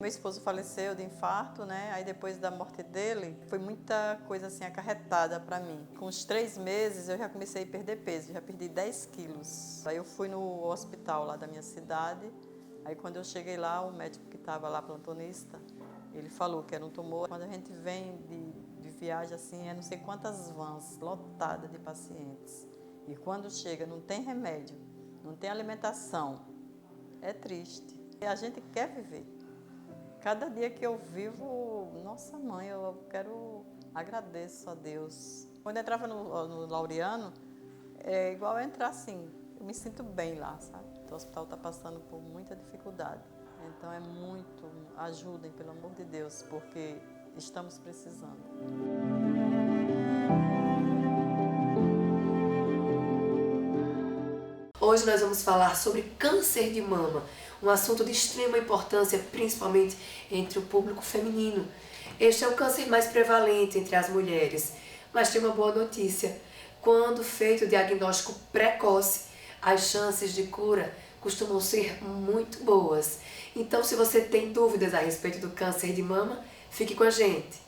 Meu esposo faleceu de infarto, né? Aí depois da morte dele, foi muita coisa assim acarretada para mim. Com os 3 meses eu já comecei a perder peso, já perdi 10 quilos. Aí eu fui no hospital lá da minha cidade. Aí quando eu cheguei lá, o médico que estava lá, plantonista, ele falou que era um tumor. Quando a gente vem de viagem assim, é não sei quantas vans lotadas de pacientes. E quando chega, não tem remédio, não tem alimentação. É triste. E a gente quer viver. Cada dia que eu vivo, nossa mãe, eu agradeço a Deus. Quando eu entrava no Laureano, é igual entrar assim, eu me sinto bem lá, sabe? O hospital está passando por muita dificuldade. Então é muito, ajudem, pelo amor de Deus, porque estamos precisando. Hoje nós vamos falar sobre câncer de mama, um assunto de extrema importância, principalmente entre o público feminino. Este é o câncer mais prevalente entre as mulheres, mas tem uma boa notícia. Quando feito o diagnóstico precoce, as chances de cura costumam ser muito boas. Então, se você tem dúvidas a respeito do câncer de mama, fique com a gente.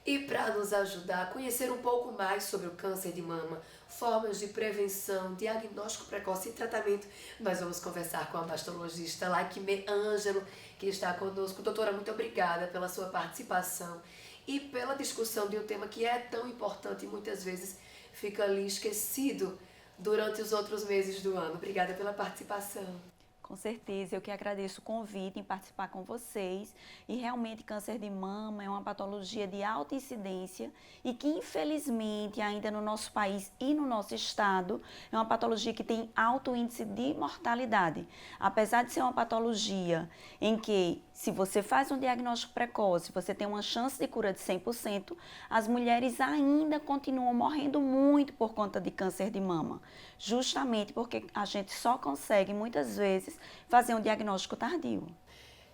E para nos ajudar a conhecer um pouco mais sobre o câncer de mama, formas de prevenção, diagnóstico precoce e tratamento, nós vamos conversar com a mastologista Laquimê Ângelo, que está conosco. Doutora, muito obrigada pela sua participação e pela discussão de um tema que é tão importante e muitas vezes fica ali esquecido durante os outros meses do ano. Obrigada pela participação. Com certeza, eu que agradeço o convite em participar com vocês. E realmente câncer de mama é uma patologia de alta incidência e que infelizmente ainda no nosso país e no nosso estado é uma patologia que tem alto índice de mortalidade. Apesar de ser uma patologia em que se você faz um diagnóstico precoce, você tem uma chance de cura de 100%, as mulheres ainda continuam morrendo muito por conta de câncer de mama. Justamente porque a gente só consegue muitas vezes fazer um diagnóstico tardio.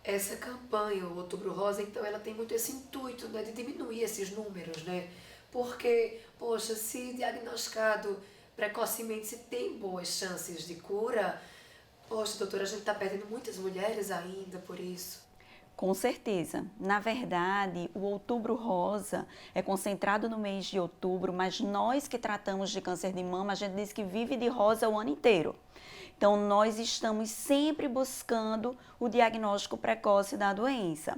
Essa campanha, o Outubro Rosa, então ela tem muito esse intuito, né, de diminuir esses números, né? Porque, poxa, se diagnosticado precocemente, se tem boas chances de cura, poxa, doutora, a gente está perdendo muitas mulheres ainda por isso. Com certeza. Na verdade, o Outubro Rosa é concentrado no mês de outubro, mas nós que tratamos de câncer de mama, a gente diz que vive de rosa o ano inteiro. Então, nós estamos sempre buscando o diagnóstico precoce da doença.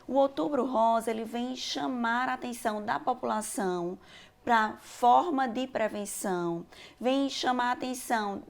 O Outubro Rosa, ele vem chamar a atenção da população para forma de prevenção, vem chamar a atenção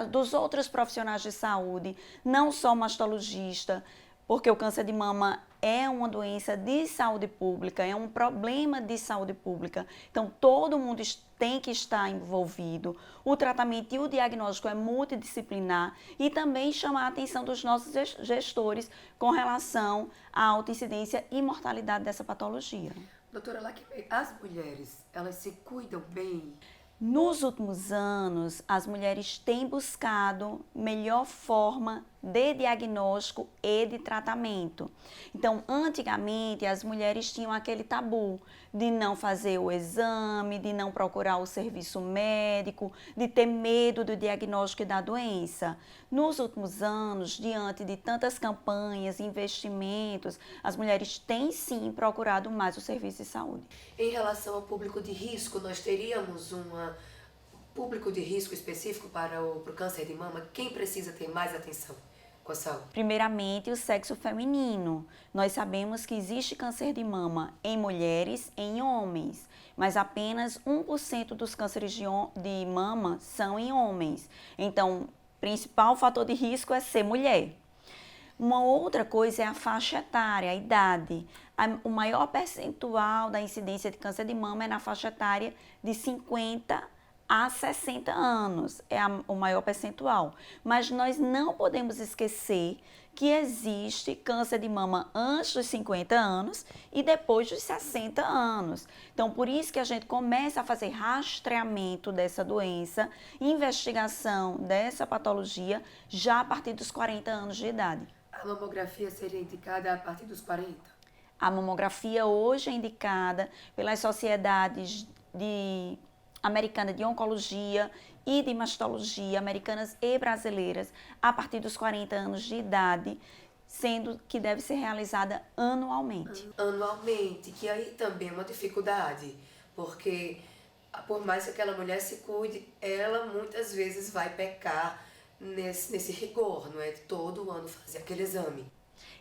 dos outros profissionais de saúde, não só mastologista, porque o câncer de mama é uma doença de saúde pública, é um problema de saúde pública. Então, todo mundo tem que estar envolvido. O tratamento e o diagnóstico é multidisciplinar e também chamar a atenção dos nossos gestores com relação à alta incidência e mortalidade dessa patologia. Doutora Laquimê, as mulheres, elas se cuidam bem? Nos últimos anos, as mulheres têm buscado melhor forma de diagnóstico e de tratamento. Então, antigamente, as mulheres tinham aquele tabu de não fazer o exame, de não procurar o serviço médico, de ter medo do diagnóstico e da doença. Nos últimos anos, diante de tantas campanhas, investimentos, as mulheres têm sim procurado mais o serviço de saúde. Em relação ao público de risco, nós teríamos público de risco específico para o câncer de mama? Quem precisa ter mais atenção com a saúde? Primeiramente, o sexo feminino. Nós sabemos que existe câncer de mama em mulheres e em homens, mas apenas 1% dos cânceres de mama são em homens. Então, o principal fator de risco é ser mulher. Uma outra coisa é a faixa etária, a idade. O maior percentual da incidência de câncer de mama é na faixa etária de 50 a 60 anos, é o maior percentual. Mas nós não podemos esquecer que existe câncer de mama antes dos 50 anos e depois dos 60 anos. Então, por isso que a gente começa a fazer rastreamento dessa doença, investigação dessa patologia já a partir dos 40 anos de idade. A mamografia seria indicada a partir dos 40? A mamografia hoje é indicada pelas sociedades americanas de oncologia e de mastologia, americanas e brasileiras, a partir dos 40 anos de idade, sendo que deve ser realizada anualmente. Anualmente, que aí também é uma dificuldade, porque por mais que aquela mulher se cuide, ela muitas vezes vai pecar nesse rigor, não é? De todo ano fazer aquele exame.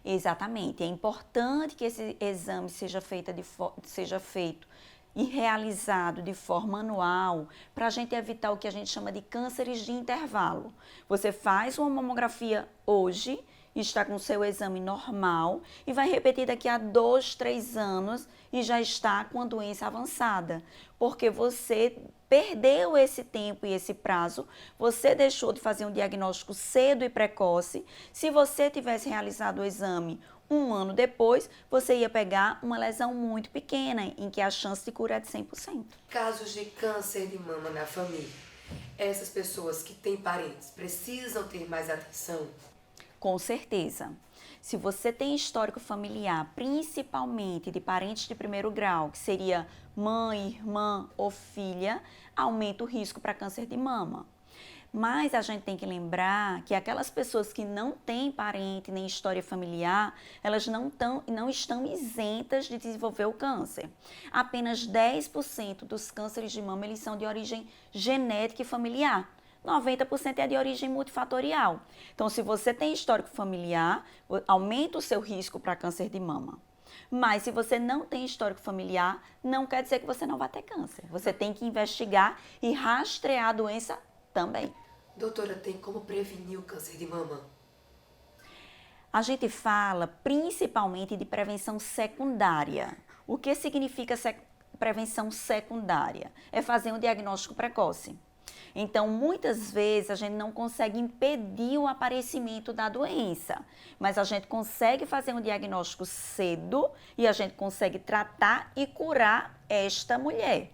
Exatamente, é importante que esse exame seja feito e realizado de forma anual para a gente evitar o que a gente chama de cânceres de intervalo. Você faz uma mamografia hoje, está com o seu exame normal e vai repetir daqui a 2, 3 anos e já está com a doença avançada, porque você perdeu esse tempo e esse prazo, você deixou de fazer um diagnóstico cedo e precoce. Se você tivesse realizado o exame 1 ano depois, você ia pegar uma lesão muito pequena, em que a chance de cura é de 100%. Casos de câncer de mama na família. Essas pessoas que têm parentes precisam ter mais atenção? Com certeza. Se você tem histórico familiar, principalmente de parentes de primeiro grau, que seria mãe, irmã ou filha, aumenta o risco para câncer de mama. Mas a gente tem que lembrar que aquelas pessoas que não têm parente nem história familiar, elas não estão isentas de desenvolver o câncer. Apenas 10% dos cânceres de mama eles são de origem genética e familiar. 90% é de origem multifatorial. Então, se você tem histórico familiar, aumenta o seu risco para câncer de mama. Mas se você não tem histórico familiar, não quer dizer que você não vai ter câncer. Você tem que investigar e rastrear a doença também. Doutora, tem como prevenir o câncer de mama? A gente fala principalmente de prevenção secundária. O que significa prevenção secundária? É fazer um diagnóstico precoce. Então, muitas vezes, a gente não consegue impedir o aparecimento da doença, mas a gente consegue fazer um diagnóstico cedo e a gente consegue tratar e curar esta mulher.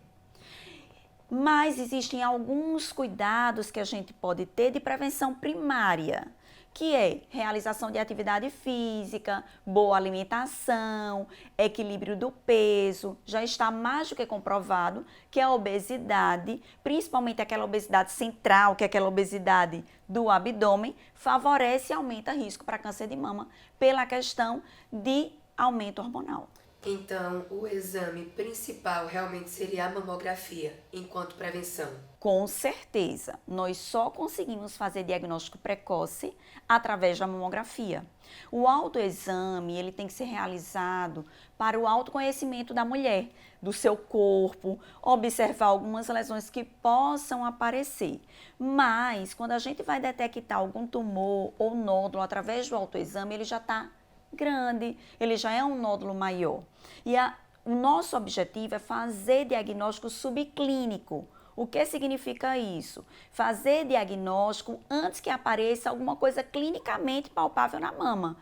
Mas existem alguns cuidados que a gente pode ter de prevenção primária, que é realização de atividade física, boa alimentação, equilíbrio do peso. Já está mais do que comprovado que a obesidade, principalmente aquela obesidade central, que é aquela obesidade do abdômen, favorece e aumenta risco para câncer de mama pela questão de aumento hormonal. Então, o exame principal realmente seria a mamografia, enquanto prevenção? Com certeza, nós só conseguimos fazer diagnóstico precoce através da mamografia. O autoexame, ele tem que ser realizado para o autoconhecimento da mulher, do seu corpo, observar algumas lesões que possam aparecer. Mas, quando a gente vai detectar algum tumor ou nódulo através do autoexame, ele já está grande, ele já é um nódulo maior. E o nosso objetivo é fazer diagnóstico subclínico. O que significa isso? Fazer diagnóstico antes que apareça alguma coisa clinicamente palpável na mama.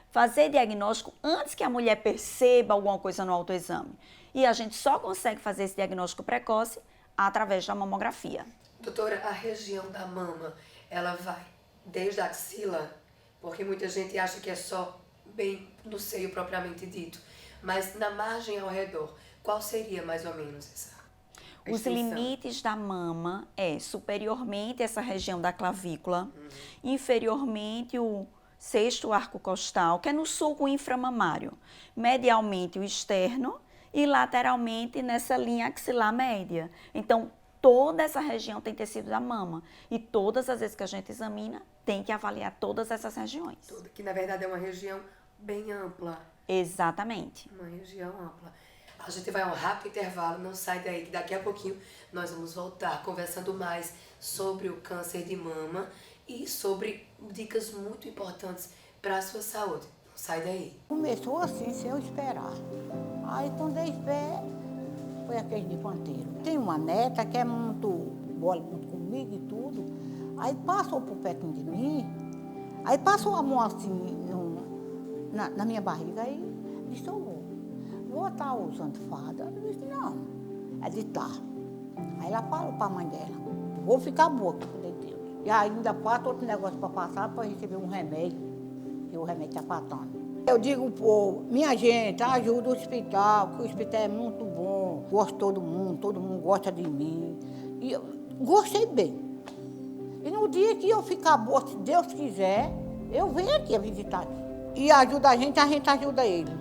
Fazer diagnóstico antes que a mulher perceba alguma coisa no autoexame. E a gente só consegue fazer esse diagnóstico precoce através da mamografia. Doutora, a região da mama, ela vai desde a axila, porque muita gente acha que é só bem no seio propriamente dito, mas na margem ao redor, qual seria mais ou menos essa extensão? Os limites da mama é superiormente essa região da clavícula, inferiormente o sexto arco costal, que é no sulco inframamário, medialmente o externo e lateralmente nessa linha axilar média. Então, toda essa região tem tecido da mama e todas as vezes que a gente examina, tem que avaliar todas essas regiões. Que na verdade é uma região bem ampla. Exatamente. Uma região ampla. A gente vai a um rápido intervalo, não sai daí, que daqui a pouquinho nós vamos voltar conversando mais sobre o câncer de mama e sobre dicas muito importantes para a sua saúde. Não sai daí. Começou assim, sem eu esperar. Aí quando eu espero, foi aquele de panteiro. Tem uma neta que é muito boa muito comigo e tudo. Aí passou por perto de mim, aí passou a mão assim na minha barriga, aí disse, vou estar usando farda? Eu disse, não. Ela disse, tá. Aí ela falou para a mãe dela, vou ficar boa, eu falei, Deus. E ainda falta outro negócio para passar, para receber um remédio, que o remédio está faltando. Eu digo, pô, minha gente, ajuda o hospital, que o hospital é muito bom. Gosto de todo mundo gosta de mim. E eu gostei bem. E no dia que eu ficar boa, se Deus quiser, eu venho aqui a visitar. E ajuda a gente ajuda ele.